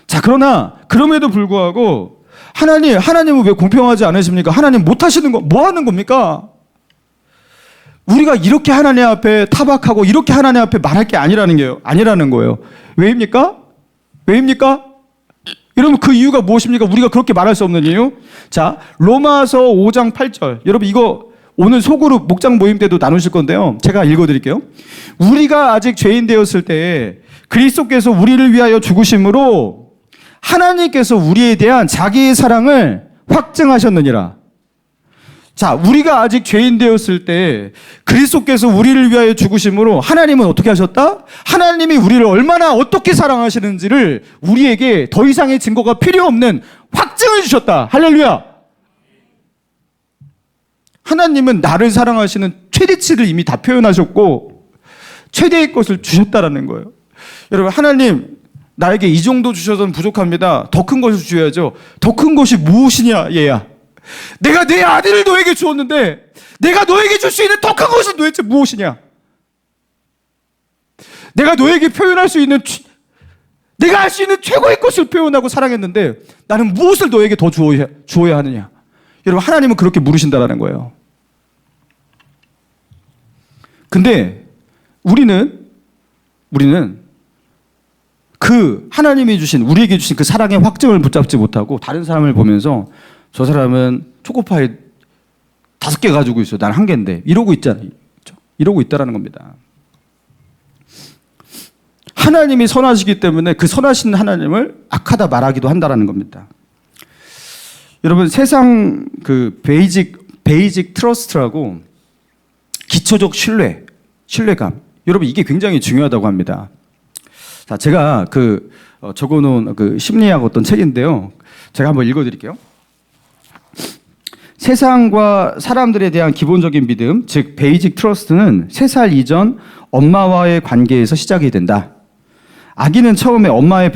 자, 그러나 그럼에도 불구하고 하나님은 왜 공평하지 않으십니까? 하나님 못하시는 거 뭐 하는 겁니까? 우리가 이렇게 하나님 앞에 타박하고 이렇게 하나님 앞에 말할 게 아니라는 거예요. 왜입니까? 왜입니까? 여러분 그 이유가 무엇입니까? 우리가 그렇게 말할 수 없는 이유. 자, 로마서 5장 8절. 여러분 이거 오늘 소그룹 목장 모임 때도 나누실 건데요. 제가 읽어드릴게요. 우리가 아직 죄인 되었을 때 그리스도께서 우리를 위하여 죽으심으로 하나님께서 우리에 대한 자기의 사랑을 확증하셨느니라. 자, 우리가 아직 죄인 되었을 때 그리스도께서 우리를 위하여 죽으심으로 하나님은 어떻게 하셨다? 하나님이 우리를 얼마나 어떻게 사랑하시는지를 우리에게 더 이상의 증거가 필요 없는 확증을 주셨다. 할렐루야. 하나님은 나를 사랑하시는 최대치를 이미 다 표현하셨고 최대의 것을 주셨다라는 거예요. 여러분, 하나님 나에게 이 정도 주셔서는 부족합니다. 더 큰 것을 주셔야죠. 더 큰 것이 무엇이냐 얘야. 내가 내 아들을 너에게 주었는데 내가 너에게 줄 수 있는 더 큰 것은 도대체 무엇이냐? 내가 너에게 표현할 수 있는 내가 할 수 있는 최고의 것을 표현하고 사랑했는데 나는 무엇을 너에게 더 주어야 하느냐? 여러분, 하나님은 그렇게 물으신다라는 거예요. 근데 우리는 그 하나님이 주신 우리에게 주신 그 사랑의 확증을 붙잡지 못하고 다른 사람을 보면서 저 사람은 초코파이 5개 가지고 있어. 난 1개인데. 이러고 있잖아요. 이러고 있다라는 겁니다. 하나님이 선하시기 때문에 그 선하신 하나님을 악하다 말하기도 한다라는 겁니다. 여러분, 세상 그 베이직 트러스트라고 기초적 신뢰감. 여러분, 이게 굉장히 중요하다고 합니다. 자, 제가 적어놓은 그 심리학 어떤 책인데요. 제가 한번 읽어드릴게요. 세상과 사람들에 대한 기본적인 믿음, 즉 베이직 트러스트는 3살 이전 엄마와의 관계에서 시작이 된다. 아기는 처음에 엄마의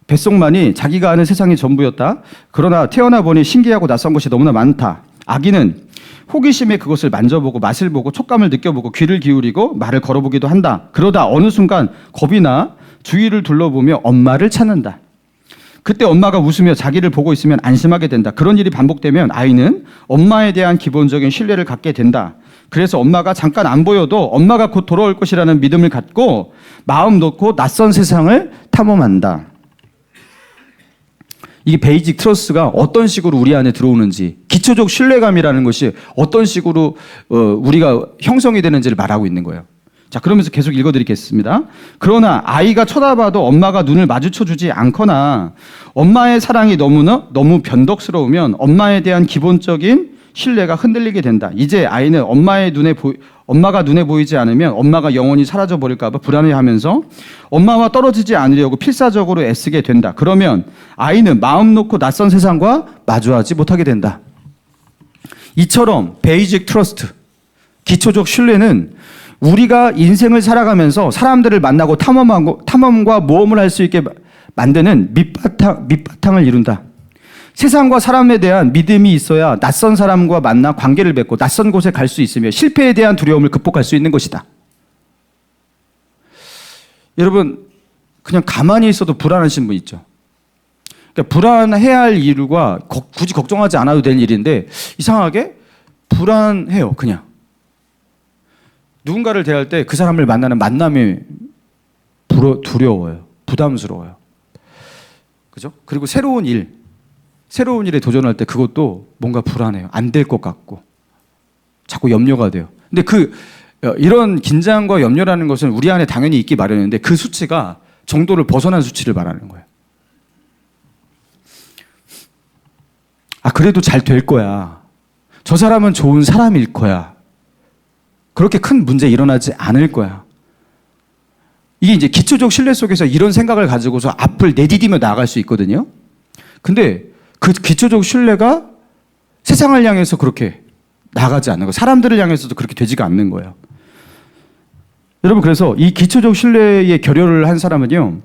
뱃속만이 자기가 아는 세상이 전부였다. 그러나 태어나 보니 신기하고 낯선 것이 너무나 많다. 아기는 호기심에 그것을 만져보고 맛을 보고 촉감을 느껴보고 귀를 기울이고 말을 걸어보기도 한다. 그러다 어느 순간 겁이 나 주위를 둘러보며 엄마를 찾는다. 그때 엄마가 웃으며 자기를 보고 있으면 안심하게 된다. 그런 일이 반복되면 아이는 엄마에 대한 기본적인 신뢰를 갖게 된다. 그래서 엄마가 잠깐 안 보여도 엄마가 곧 돌아올 것이라는 믿음을 갖고 마음 놓고 낯선 세상을 탐험한다. 이게 베이직 트러스트가 어떤 식으로 우리 안에 들어오는지, 기초적 신뢰감이라는 것이 어떤 식으로 우리가 형성이 되는지를 말하고 있는 거예요. 자, 그러면서 계속 읽어드리겠습니다. 그러나 아이가 쳐다봐도 엄마가 눈을 마주쳐주지 않거나 엄마의 사랑이 너무 변덕스러우면 엄마에 대한 기본적인 신뢰가 흔들리게 된다. 이제 아이는 엄마가 눈에 보이지 않으면 엄마가 영원히 사라져 버릴까 봐 불안해하면서 엄마와 떨어지지 않으려고 필사적으로 애쓰게 된다. 그러면 아이는 마음 놓고 낯선 세상과 마주하지 못하게 된다. 이처럼 베이직 트러스트, 기초적 신뢰는 우리가 인생을 살아가면서 사람들을 만나고 탐험과 모험을 할 수 있게 만드는 밑바탕을 이룬다. 세상과 사람에 대한 믿음이 있어야 낯선 사람과 만나 관계를 맺고 낯선 곳에 갈 수 있으며 실패에 대한 두려움을 극복할 수 있는 것이다. 여러분, 그냥 가만히 있어도 불안하신 분 있죠? 그러니까 불안해야 할 일과 굳이 걱정하지 않아도 될 일인데 이상하게 불안해요, 그냥. 누군가를 대할 때 그 사람을 만나는 만남이 두려워요. 부담스러워요. 그죠? 그리고 새로운 일에 도전할 때 그것도 뭔가 불안해요. 안 될 것 같고. 자꾸 염려가 돼요. 근데 이런 긴장과 염려라는 것은 우리 안에 당연히 있기 마련인데 그 수치가 정도를 벗어난 수치를 말하는 거예요. 아, 그래도 잘 될 거야. 저 사람은 좋은 사람일 거야. 그렇게 큰 문제 일어나지 않을 거야. 이게 이제 기초적 신뢰 속에서 이런 생각을 가지고서 앞을 내디디며 나아갈 수 있거든요. 근데 그 기초적 신뢰가 세상을 향해서 그렇게 나가지 않는 거예요. 사람들을 향해서도 그렇게 되지가 않는 거예요. 여러분, 그래서 이 기초적 신뢰의 결여를 한 사람은요,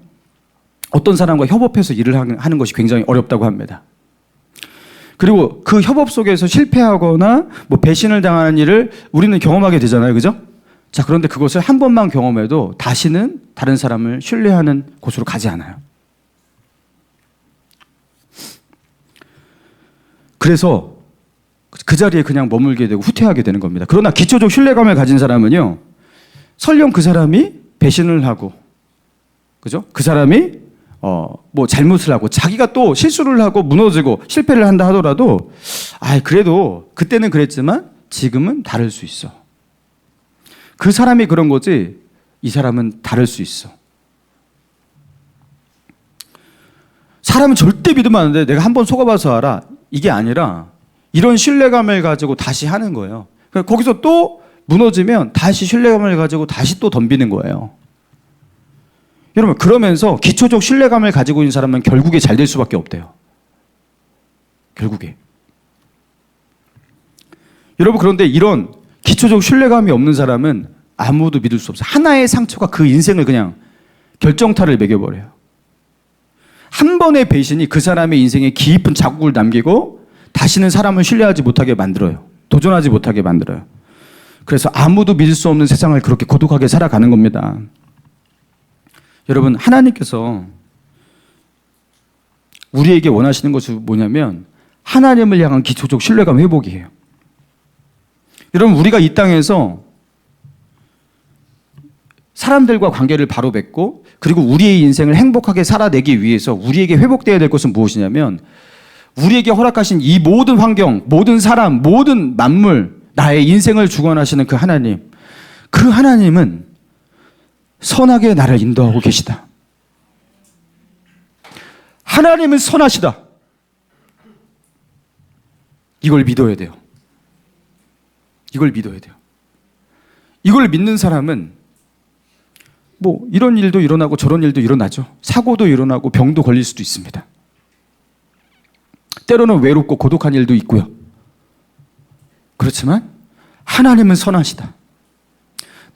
어떤 사람과 협업해서 일을 하는 것이 굉장히 어렵다고 합니다. 그리고 그 협업 속에서 실패하거나 배신을 당하는 일을 우리는 경험하게 되잖아요. 그죠? 자, 그런데 그것을 한 번만 경험해도 다시는 다른 사람을 신뢰하는 곳으로 가지 않아요. 그래서 그 자리에 그냥 머물게 되고 후퇴하게 되는 겁니다. 그러나 기초적 신뢰감을 가진 사람은요, 설령 그 사람이 배신을 하고, 그죠? 그 사람이 뭐 잘못을 하고 자기가 또 실수를 하고 무너지고 실패를 한다 하더라도 그래도 그때는 그랬지만 지금은 다를 수 있어. 그 사람이 그런 거지 이 사람은 다를 수 있어. 사람은 절대 믿으면 안 돼. 내가 한번 속아봐서 알아. 이게 아니라 이런 신뢰감을 가지고 다시 하는 거예요. 거기서 또 무너지면 다시 신뢰감을 가지고 다시 또 덤비는 거예요. 여러분, 그러면서 기초적 신뢰감을 가지고 있는 사람은 결국에 잘 될 수밖에 없대요. 결국에. 여러분, 그런데 이런 기초적 신뢰감이 없는 사람은 아무도 믿을 수 없어요. 하나의 상처가 그 인생을 그냥 결정타를 매겨버려요. 한 번의 배신이 그 사람의 인생에 깊은 자국을 남기고 다시는 사람을 신뢰하지 못하게 만들어요. 도전하지 못하게 만들어요. 그래서 아무도 믿을 수 없는 세상을 그렇게 고독하게 살아가는 겁니다. 여러분, 하나님께서 우리에게 원하시는 것이 뭐냐면 하나님을 향한 기초적 신뢰감 회복이에요. 여러분, 우리가 이 땅에서 사람들과 관계를 바로 맺고 그리고 우리의 인생을 행복하게 살아내기 위해서 우리에게 회복되어야 될 것은 무엇이냐면 우리에게 허락하신 이 모든 환경, 모든 사람, 모든 만물, 나의 인생을 주관하시는 그 하나님, 그 하나님은 선하게 나를 인도하고 계시다. 하나님은 선하시다. 이걸 믿어야 돼요. 이걸 믿어야 돼요. 이걸 믿는 사람은 뭐 이런 일도 일어나고 저런 일도 일어나죠. 사고도 일어나고 병도 걸릴 수도 있습니다. 때로는 외롭고 고독한 일도 있고요. 그렇지만 하나님은 선하시다.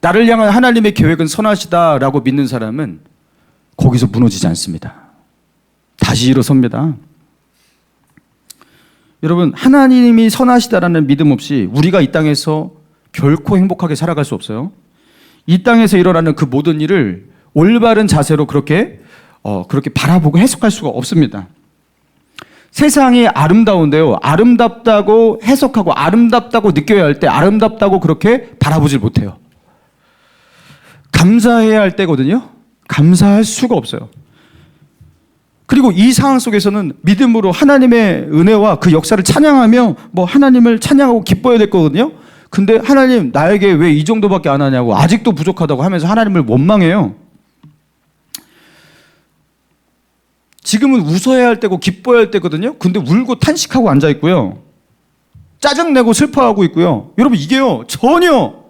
나를 향한 하나님의 계획은 선하시다라고 믿는 사람은 거기서 무너지지 않습니다. 다시 일어섭니다. 여러분, 하나님이 선하시다라는 믿음 없이 우리가 이 땅에서 결코 행복하게 살아갈 수 없어요. 이 땅에서 일어나는 그 모든 일을 올바른 자세로 그렇게 바라보고 해석할 수가 없습니다. 세상이 아름다운데요. 아름답다고 해석하고 아름답다고 느껴야 할 때 아름답다고 그렇게 바라보질 못해요. 감사해야 할 때거든요. 감사할 수가 없어요. 그리고 이 상황 속에서는 믿음으로 하나님의 은혜와 그 역사를 찬양하며 하나님을 찬양하고 기뻐해야 될 거거든요. 근데 하나님 나에게 왜 이 정도밖에 안 하냐고 아직도 부족하다고 하면서 하나님을 원망해요. 지금은 웃어야 할 때고 기뻐해야 할 때거든요. 근데 울고 탄식하고 앉아 있고요. 짜증내고 슬퍼하고 있고요. 여러분, 이게요 전혀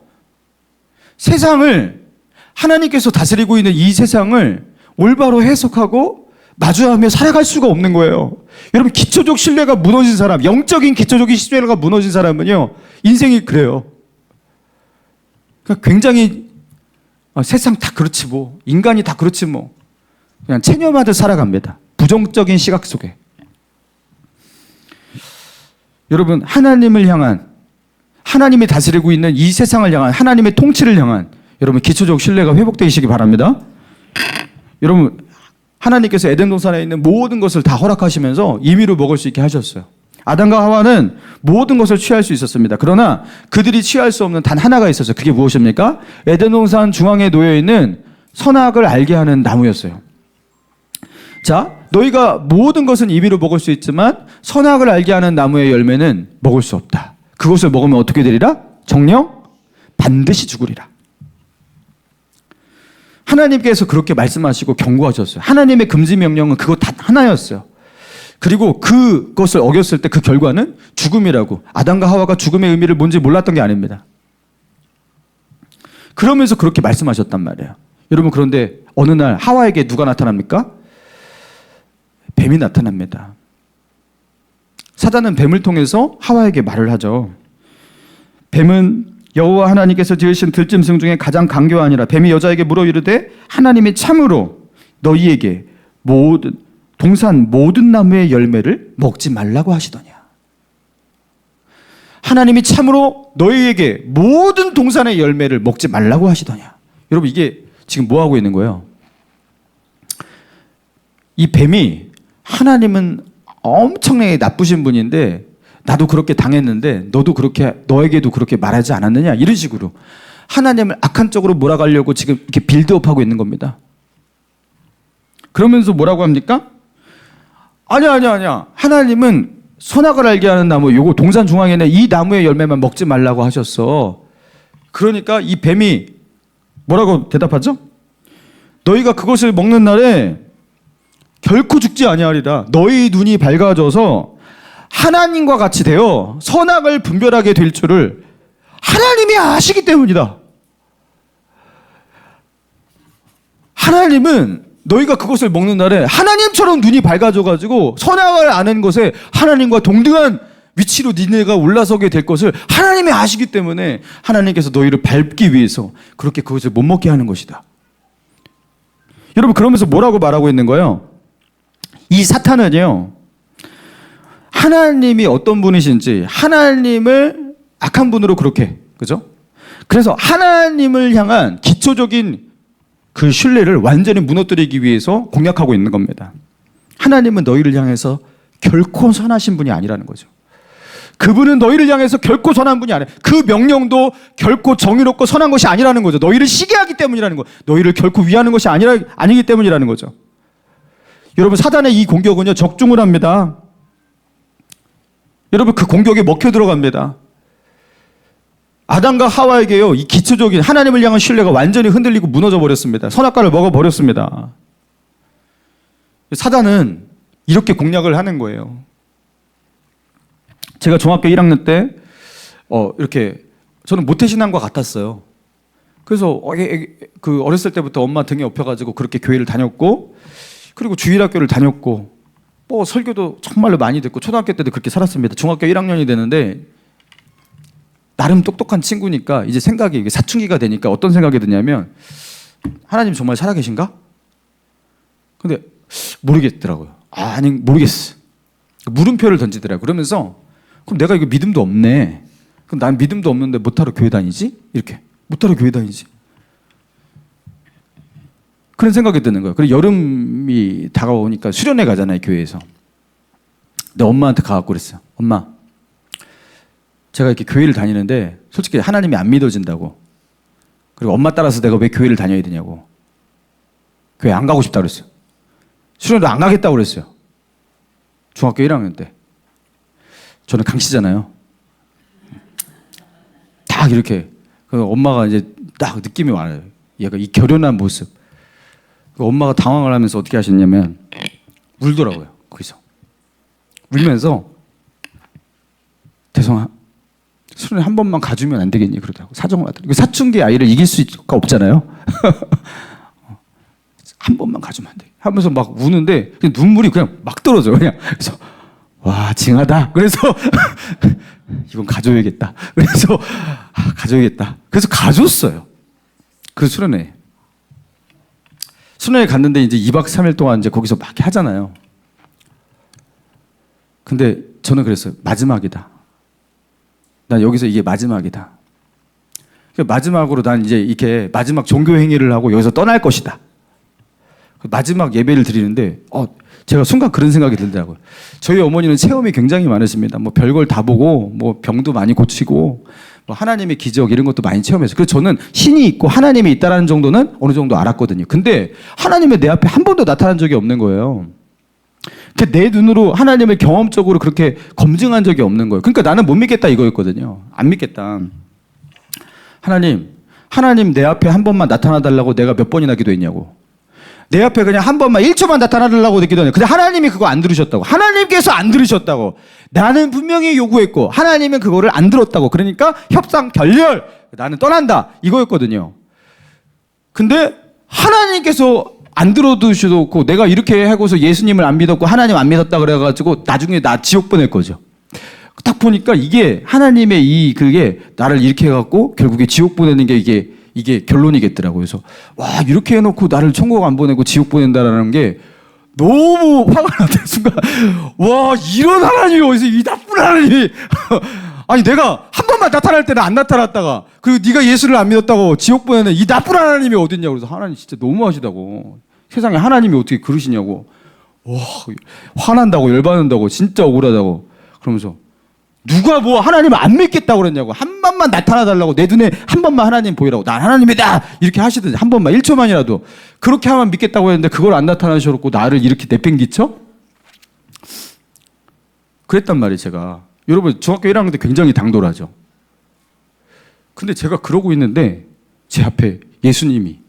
세상을 하나님께서 다스리고 있는 이 세상을 올바로 해석하고 마주하며 살아갈 수가 없는 거예요. 여러분, 기초적 신뢰가 무너진 사람, 영적인 기초적인 신뢰가 무너진 사람은요 인생이 그래요. 그러니까 굉장히 세상 다 그렇지 뭐, 인간이 다 그렇지 뭐, 그냥 체념하듯 살아갑니다. 부정적인 시각 속에. 여러분, 하나님을 향한, 하나님이 다스리고 있는 이 세상을 향한, 하나님의 통치를 향한 여러분 기초적 신뢰가 회복되시기 바랍니다. 여러분, 하나님께서 에덴 동산에 있는 모든 것을 다 허락하시면서 임의로 먹을 수 있게 하셨어요. 아담과 하와는 모든 것을 취할 수 있었습니다. 그러나 그들이 취할 수 없는 단 하나가 있었어요. 그게 무엇입니까? 에덴 동산 중앙에 놓여 있는 선악을 알게 하는 나무였어요. 자, 너희가 모든 것은 임의로 먹을 수 있지만 선악을 알게 하는 나무의 열매는 먹을 수 없다. 그것을 먹으면 어떻게 되리라? 정녕 반드시 죽으리라. 하나님께서 그렇게 말씀하시고 경고하셨어요. 하나님의 금지 명령은 그거 단 하나였어요. 그리고 그것을 어겼을 때 그 결과는 죽음이라고. 아담과 하와가 죽음의 의미를 뭔지 몰랐던 게 아닙니다. 그러면서 그렇게 말씀하셨단 말이에요. 여러분, 그런데 어느 날 하와에게 누가 나타납니까? 뱀이 나타납니다. 사단은 뱀을 통해서 하와에게 말을 하죠. 뱀은 여호와 하나님께서 지으신 들짐승 중에 가장 강교하니라. 뱀이 여자에게 물어 이르되 하나님이 참으로 너희에게 동산 모든 나무의 열매를 먹지 말라고 하시더냐. 하나님이 참으로 너희에게 모든 동산의 열매를 먹지 말라고 하시더냐. 여러분, 이게 지금 뭐 하고 있는 거예요? 이 뱀이 하나님은 엄청나게 나쁘신 분인데 나도 그렇게 당했는데 너에게도 그렇게 말하지 않았느냐, 이런 식으로 하나님을 악한 쪽으로 몰아가려고 지금 이렇게 빌드업하고 있는 겁니다. 그러면서 뭐라고 합니까? 아니야. 하나님은 선악을 알게 하는 나무, 요거 동산 중앙에 있는 이 나무의 열매만 먹지 말라고 하셨어. 그러니까 이 뱀이 뭐라고 대답하죠? 너희가 그것을 먹는 날에 결코 죽지 아니하리라. 너희 눈이 밝아져서 하나님과 같이 되어 선악을 분별하게 될 줄을 하나님이 아시기 때문이다. 하나님은 너희가 그것을 먹는 날에 하나님처럼 눈이 밝아져가지고 선악을 아는 것에 하나님과 동등한 위치로 니네가 올라서게 될 것을 하나님이 아시기 때문에 하나님께서 너희를 밟기 위해서 그렇게 그것을 못 먹게 하는 것이다. 여러분, 그러면서 뭐라고 말하고 있는 거예요? 이 사탄은요, 하나님이 어떤 분이신지 하나님을 악한 분으로 그렇게, 그죠? 그래서 하나님을 향한 기초적인 그 신뢰를 완전히 무너뜨리기 위해서 공략하고 있는 겁니다. 하나님은 너희를 향해서 결코 선하신 분이 아니라는 거죠. 그분은 너희를 향해서 결코 선한 분이 아니에요. 그 명령도 결코 정의롭고 선한 것이 아니라는 거죠. 너희를 시기하기 때문이라는 거. 너희를 결코 위하는 것이 아니기 때문이라는 거죠. 여러분, 사단의 이 공격은요, 적중을 합니다. 여러분, 그 공격에 먹혀 들어갑니다. 아담과 하와에게요, 이 기초적인 하나님을 향한 신뢰가 완전히 흔들리고 무너져 버렸습니다. 선악과를 먹어 버렸습니다. 사단은 이렇게 공략을 하는 거예요. 제가 중학교 1학년 때 이렇게 저는 모태신앙과 같았어요. 그래서 그 어렸을 때부터 엄마 등에 업혀가지고 그렇게 교회를 다녔고, 그리고 주일학교를 다녔고, 뭐 설교도 정말로 많이 듣고, 초등학교 때도 그렇게 살았습니다. 중학교 1학년이 되는데 나름 똑똑한 친구니까 이제 생각이, 이게 사춘기가 되니까 어떤 생각이 드냐면, 하나님 정말 살아계신가? 근데 모르겠더라고요. 아니, 모르겠어. 물음표를 던지더라고요. 그러면서 그럼 내가 이거 믿음도 없네. 그럼 난 믿음도 없는데 못하러 교회 다니지? 이렇게. 못하러 교회 다니지? 그런 생각이 드는 거예요. 그리고 여름이 다가오니까 수련회 가잖아요, 교회에서. 근데 엄마한테 가갖고 그랬어요. 엄마, 제가 이렇게 교회를 다니는데 솔직히 하나님이 안 믿어진다고. 그리고 엄마 따라서 내가 왜 교회를 다녀야 되냐고. 교회 안 가고 싶다고 그랬어요. 수련회도 안 가겠다고 그랬어요. 중학교 1학년 때. 저는 강씨잖아요. 딱 이렇게. 엄마가 이제 딱 느낌이 와요. 얘가 이 결연한 모습. 엄마가 당황을 하면서 어떻게 하셨냐면 울더라고요. 거기서. 울면서 대성아, 수련회 한 번만 가주면 안 되겠니? 그러더라고. 사정을 하더라고. 사춘기 아이를 이길 수가 없잖아요. 한 번만 가주면 안 돼. 하면서 막 우는데 그냥 눈물이 그냥 막 떨어져요. 그냥. 그래서 와, 징하다. 그래서 이건 가져야겠다. 그래서 가져야겠다. 그래서 가줬어요. 그 수련회. 수련회 갔는데 이제 2박 3일 동안 이제 거기서 막 하잖아요. 근데 저는 그랬어요. 마지막이다. 난 여기서 이게 마지막이다. 마지막으로 난 이제 이렇게 마지막 종교 행위를 하고 여기서 떠날 것이다. 마지막 예배를 드리는데 제가 순간 그런 생각이 들더라고요. 저희 어머니는 체험이 굉장히 많으십니다. 뭐 별걸 다 보고, 뭐 병도 많이 고치고, 뭐 하나님의 기적 이런 것도 많이 체험했어요. 그래서 저는 신이 있고 하나님이 있다는 정도는 어느 정도 알았거든요. 근데 하나님의 내 앞에 한 번도 나타난 적이 없는 거예요. 내 눈으로 하나님을 경험적으로 그렇게 검증한 적이 없는 거예요. 그러니까 나는 못 믿겠다 이거였거든요. 안 믿겠다. 하나님 내 앞에 한 번만 나타나 달라고 내가 몇 번이나 기도했냐고. 내 앞에 그냥 한 번만 1초만 나타나달라고 기도했는데 근데 하나님이 그거 안 들으셨다고. 하나님께서 안 들으셨다고. 나는 분명히 요구했고 하나님은 그거를 안 들었다고. 그러니까 협상 결렬. 나는 떠난다. 이거였거든요. 근데 하나님께서 안 들어두시고 내가 이렇게 하고서 예수님을 안 믿었고 하나님 안 믿었다 그래가지고 나중에 나 지옥 보낼 거죠. 딱 보니까 이게 하나님의 그게 나를 이렇게 해갖고 결국에 지옥 보내는 게 이게 결론이겠더라고요. 그래서 와, 이렇게 해놓고 나를 천국 안 보내고 지옥 보낸다라는 게 너무 화가 났다. 순간 와, 이런 하나님이 어디서, 이 나쁜 하나님이 아니 내가 한 번만 나타날 때는 안 나타났다가 그리고 네가 예수를 안 믿었다고 지옥 보내는 이 나쁜 하나님이 어딨냐고. 그래서 하나님 진짜 너무하시다고. 세상에 하나님이 어떻게 그러시냐고. 와, 화난다고 열받는다고 진짜 억울하다고. 그러면서 누가 뭐 하나님을 안 믿겠다고 그랬냐고. 한 번만 번만 나타나 달라고, 내 눈에 한 번만 하나님 보이라고, 난 하나님이다 이렇게 하시든지, 한 번만 1초만이라도 그렇게 하면 믿겠다고 했는데 그걸 안 나타나셔놓고 나를 이렇게 내팽기쳐? 그랬단 말이에요. 제가 여러분 중학교 1학년 때 굉장히 당돌하죠. 근데 제가 그러고 있는데 제 앞에 예수님이,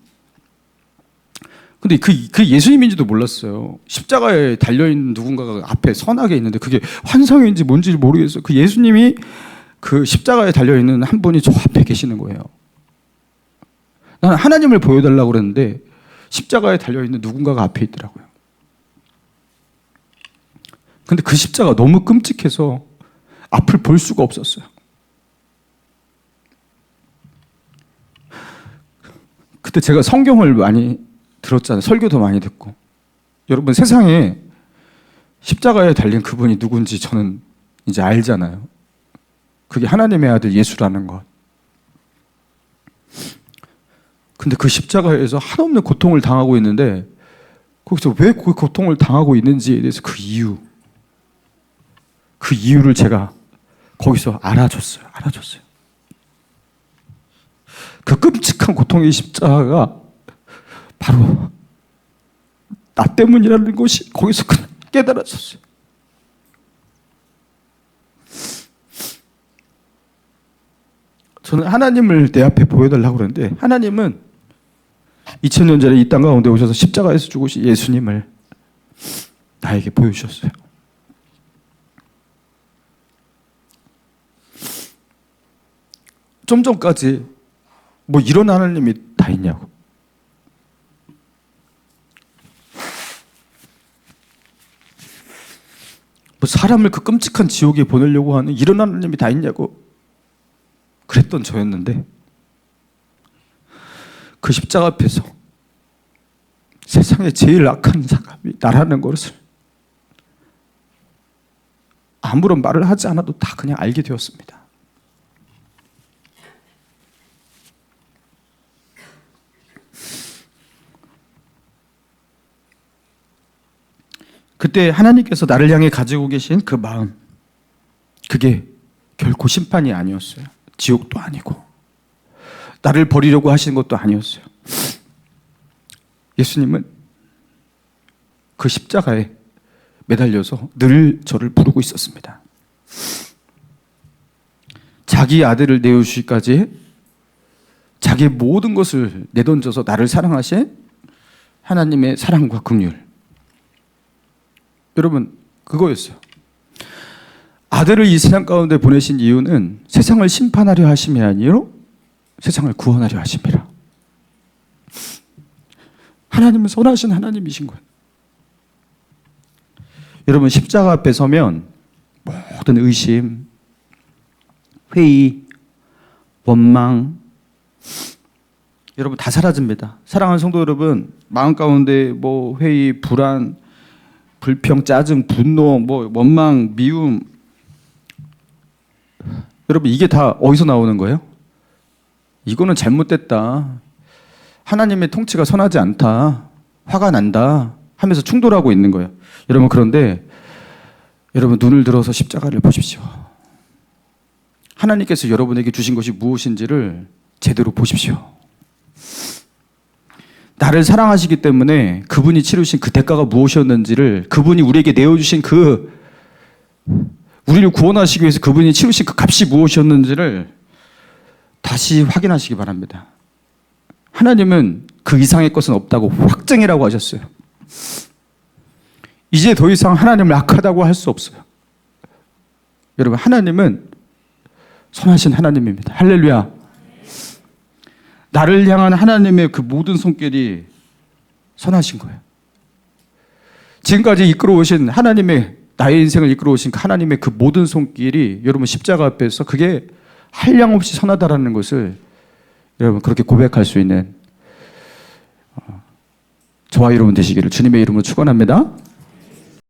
근데 그 예수님인지도 몰랐어요. 십자가에 달려있는 누군가가 앞에 선하게 있는데 그게 환상인지 뭔지 모르겠어요. 그 예수님이 그 십자가에 달려있는 한 분이 저 앞에 계시는 거예요. 나는 하나님을 보여달라고 그랬는데 십자가에 달려있는 누군가가 앞에 있더라고요. 근데 그 십자가 너무 끔찍해서 앞을 볼 수가 없었어요. 그때 제가 성경을 많이 들었잖아요. 설교도 많이 듣고. 여러분 세상에 십자가에 달린 그분이 누군지 저는 이제 알잖아요. 그게 하나님의 아들 예수라는 것. 근데 그 십자가에서 한없는 고통을 당하고 있는데 거기서 왜 그 고통을 당하고 있는지에 대해서 그 이유를 제가 거기서 알아줬어요. 그 끔찍한 고통의 십자가가 바로 나 때문이라는 것이 거기서 깨달아졌어요. 저는 하나님을 내 앞에 보여달라고 그러는데 하나님은 2000년 전에 이 땅 가운데 오셔서 십자가에서 죽으신 예수님을 나에게 보여주셨어요. 좀 전까지 뭐 이런 하나님이 다 있냐고. 뭐 사람을 그 끔찍한 지옥에 보내려고 하는 이런 하나님이 다 있냐고 그랬던 저였는데 그 십자가 앞에서 세상에 제일 악한 사람이 나라는 것을 아무런 말을 하지 않아도 다 그냥 알게 되었습니다. 그때 하나님께서 나를 향해 가지고 계신 그 마음, 그게 결코 심판이 아니었어요. 지옥도 아니고 나를 버리려고 하시는 것도 아니었어요. 예수님은 그 십자가에 매달려서 늘 저를 부르고 있었습니다. 자기 아들을 내어주시기까지 자기의 모든 것을 내던져서 나를 사랑하신 하나님의 사랑과 긍휼, 여러분 그거였어요. 아들을 이 세상 가운데 보내신 이유는 세상을 심판하려 하심이 아니요 세상을 구원하려 하심이라. 하나님은 선하신 하나님이신 거예요. 여러분 십자가 앞에 서면 모든 의심, 회의, 원망, 여러분 다 사라집니다. 사랑하는 성도 여러분, 마음 가운데 뭐 회의, 불안, 불평, 짜증, 분노, 뭐 원망, 미움, 여러분 이게 다 어디서 나오는 거예요? 이거는 잘못됐다, 하나님의 통치가 선하지 않다, 화가 난다 하면서 충돌하고 있는 거예요. 여러분 그런데 여러분 눈을 들어서 십자가를 보십시오. 하나님께서 여러분에게 주신 것이 무엇인지를 제대로 보십시오. 나를 사랑하시기 때문에 그분이 치르신 그 대가가 무엇이었는지를, 그분이 우리에게 내어주신 우리를 구원하시기 위해서 그분이 치르신 그 값이 무엇이었는지를 다시 확인하시기 바랍니다. 하나님은 그 이상의 것은 없다고 확증이라고 하셨어요. 이제 더 이상 하나님을 악하다고 할 수 없어요. 여러분 하나님은 선하신 하나님입니다. 할렐루야. 나를 향한 하나님의 그 모든 손길이 선하신 거예요. 지금까지 이끌어오신 하나님의, 나의 인생을 이끌어오신 하나님의 그 모든 손길이 여러분 십자가 앞에서 그게 한량없이 선하다라는 것을 여러분 그렇게 고백할 수 있는 저와 여러분 되시기를 주님의 이름으로 축원합니다.